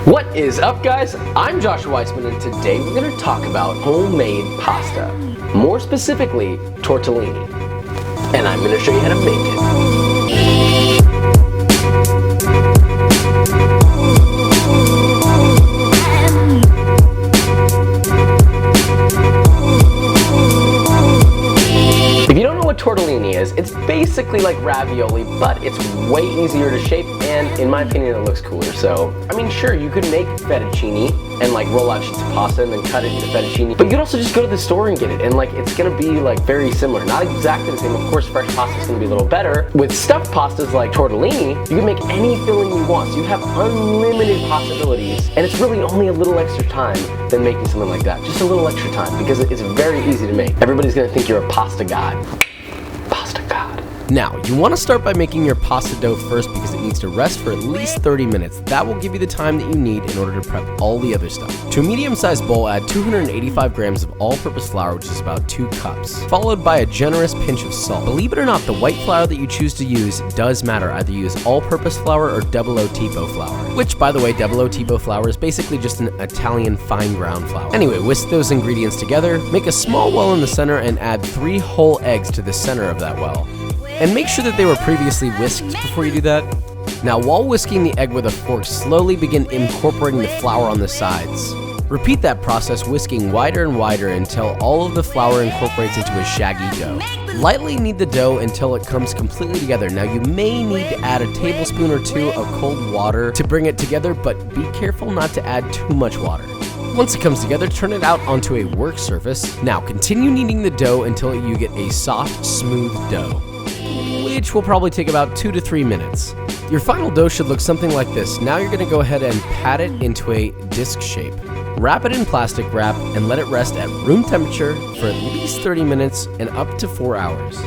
What is up, guys? I'm Joshua Weissman, and today we're going to talk about homemade pasta, more specifically tortellini, and I'm going to show you how to make it. If you don't know what tortellini is, it's basically like ravioli, but it's way easier to shape, and in my opinion, it looks cooler. So, I mean, sure, you could make fettuccine and like roll out sheets of pasta and then cut it into fettuccine, but you could also just go to the store and get it, and like it's gonna be like very similar. Not exactly the same, of course, fresh pasta is gonna be a little better. With stuffed pastas like tortellini, you can make any filling you want, so you have unlimited possibilities, and it's really only a little extra time than making something like that. Just a little extra time, because it's very easy to make. Everybody's gonna think you're a pasta god. Pasta god. Now, you want to start by making your pasta dough first because it needs to rest for at least 30 minutes. That will give you the time that you need in order to prep all the other stuff. To a medium-sized bowl, add 285 grams of all-purpose flour, which is about 2 cups, followed by a generous pinch of salt. Believe it or not, the white flour that you choose to use does matter. Either use all-purpose flour or double O tipo flour, which, by the way, double O tipo flour is basically just an Italian fine ground flour. Anyway, whisk those ingredients together, make a small well in the center, and add 3 whole eggs to the center of that well. And make sure that they were previously whisked before you do that. Now, while whisking the egg with a fork, slowly begin incorporating the flour on the sides. Repeat that process, whisking wider and wider until all of the flour incorporates into a shaggy dough. Lightly knead the dough until it comes completely together. Now, you may need to add a tablespoon or 2 of cold water to bring it together, but be careful not to add too much water. Once it comes together, turn it out onto a work surface. Now, continue kneading the dough until you get a soft, smooth dough, which will probably take about 2 to 3 minutes. Your final dough should look something like this. Now you're going to go ahead and pat it into a disc shape. Wrap it in plastic wrap and let it rest at room temperature for at least 30 minutes and up to 4 hours.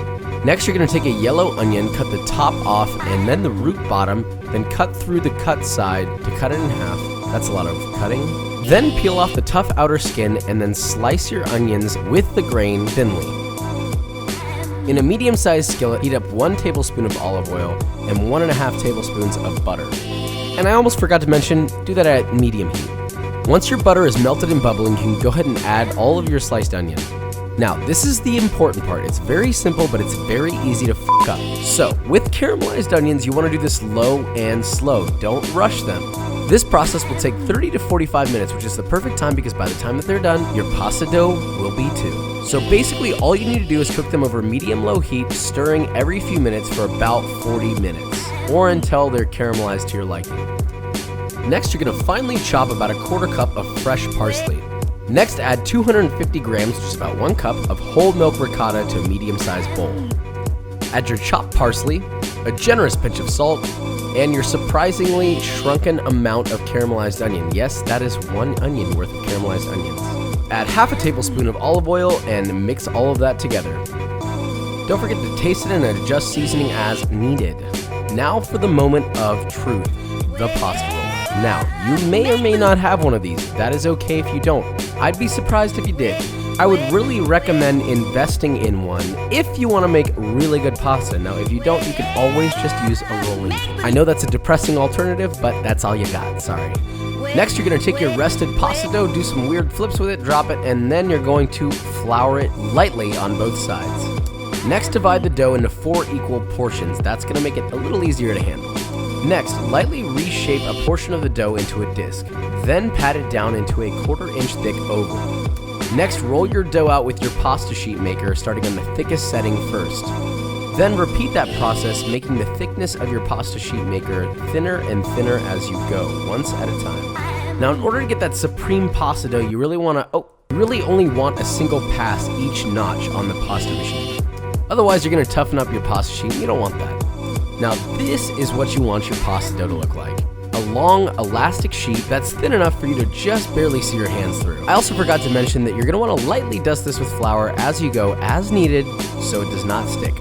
Next, you're going to take a yellow onion, cut the top off and then the root bottom, then cut through the cut side to cut it in half. That's a lot of cutting. Then peel off the tough outer skin and then slice your onions with the grain thinly. In a medium-sized skillet, heat up 1 tablespoon of olive oil and 1.5 tablespoons of butter. And I almost forgot to mention, do that at medium heat. Once your butter is melted and bubbling, you can go ahead and add all of your sliced onion. Now, this is the important part. It's very simple, but it's very easy to f*** up. So, with caramelized onions, you want to do this low and slow. Don't rush them. This process will take 30 to 45 minutes, which is the perfect time because by the time that they're done, your pasta dough will be too. So basically, all you need to do is cook them over medium-low heat, stirring every few minutes for about 40 minutes, or until they're caramelized to your liking. Next, you're going to finely chop about a 1/4 cup of fresh parsley. Next, add 250 grams, which is about 1 cup, of whole milk ricotta to a medium-sized bowl. Add your chopped parsley, a generous pinch of salt, and your surprisingly shrunken amount of caramelized onion. Yes, that is 1 onion worth of caramelized onions. Add half a tablespoon of olive oil and mix all of that together. Don't forget to taste it and adjust seasoning as needed. Now for the moment of truth, the pasta roller. Now, you may or may not have one of these. That is okay if you don't. I'd be surprised if you did. I would really recommend investing in one if you want to make really good pasta. Now, if you don't, you can always just use a rolling pin. I know that's a depressing alternative, but that's all you got, sorry. Next, you're going to take your rested pasta dough, do some weird flips with it, drop it, and then you're going to flour it lightly on both sides. Next, divide the dough into 4 equal portions. That's going to make it a little easier to handle. Next, lightly reshape a portion of the dough into a disc. Then pat it down into a 1/4 inch thick oval. Next, roll your dough out with your pasta sheet maker, starting on the thickest setting first. Then repeat that process, making the thickness of your pasta sheet maker thinner and thinner as you go, once at a time. Now, in order to get that supreme pasta dough, you really only want a single pass each notch on the pasta machine. Otherwise, you're going to toughen up your pasta sheet. You don't want that. Now, this is what you want your pasta dough to look like. A long, elastic sheet that's thin enough for you to just barely see your hands through. I also forgot to mention that you're going to want to lightly dust this with flour as you go, as needed, so it does not stick.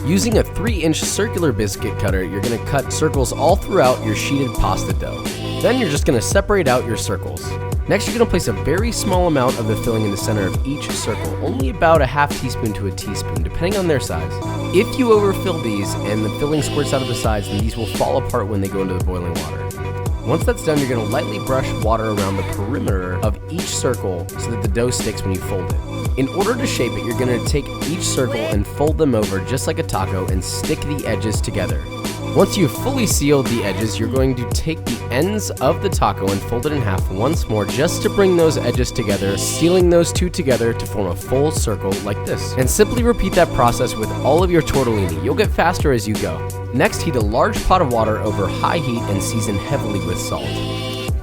Using a 3-inch circular biscuit cutter, you're going to cut circles all throughout your sheeted pasta dough. Then you're just going to separate out your circles. Next, you're going to place a very small amount of the filling in the center of each circle, only about a half teaspoon to a teaspoon, depending on their size. If you overfill these and the filling squirts out of the sides, then these will fall apart when they go into the boiling water. Once that's done, you're gonna lightly brush water around the perimeter of each circle so that the dough sticks when you fold it. In order to shape it, you're gonna take each circle and fold them over just like a taco and stick the edges together. Once you've fully sealed the edges, you're going to take the ends of the taco and fold it in half once more just to bring those edges together, sealing those two together to form a full circle like this. And simply repeat that process with all of your tortellini. You'll get faster as you go. Next, heat a large pot of water over high heat and season heavily with salt.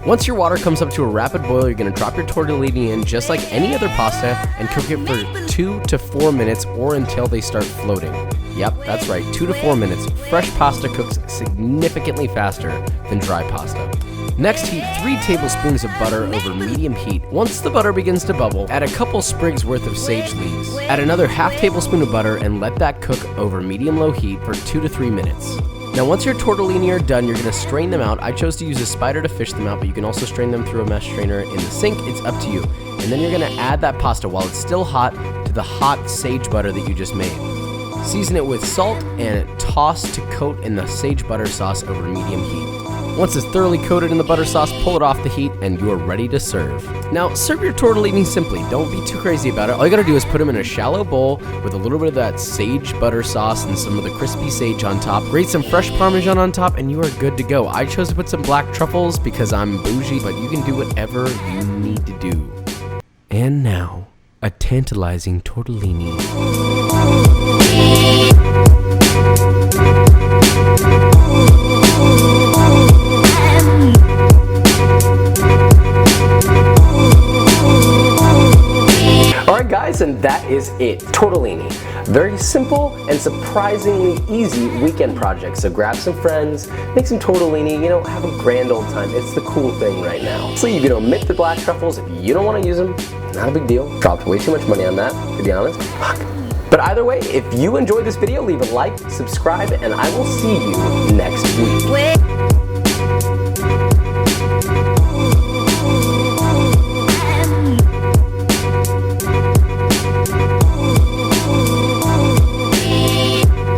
Once your water comes up to a rapid boil, you're gonna drop your tortellini in just like any other pasta and cook it for 2 to 4 minutes or until they start floating. Yep, that's right, 2 to 4 minutes. Fresh pasta cooks significantly faster than dry pasta. Next, heat 3 tablespoons of butter over medium heat. Once the butter begins to bubble, add a couple sprigs worth of sage leaves. Add another half tablespoon of butter and let that cook over medium-low heat for 2 to 3 minutes. Now once your tortellini are done, you're gonna strain them out. I chose to use a spider to fish them out, but you can also strain them through a mesh strainer in the sink. It's up to you. And then you're gonna add that pasta while it's still hot to the hot sage butter that you just made. Season it with salt and toss to coat in the sage butter sauce over medium heat. Once it's thoroughly coated in the butter sauce, pull it off the heat and you are ready to serve. Now, serve your tortellini simply. Don't be too crazy about it. All you gotta do is put them in a shallow bowl with a little bit of that sage butter sauce and some of the crispy sage on top. Grate some fresh Parmesan on top and you are good to go. I chose to put some black truffles because I'm bougie, but you can do whatever you need to do. And now, a tantalizing tortellini. Alright guys, and that is it. Tortellini. Very simple and surprisingly easy weekend project. So grab some friends, make some tortellini, have a grand old time. It's the cool thing right now. So you can omit the black truffles if you don't want to use them. Not a big deal. Dropped way too much money on that, to be honest. Fuck. But either way, if you enjoyed this video, leave a like, subscribe, and I will see you next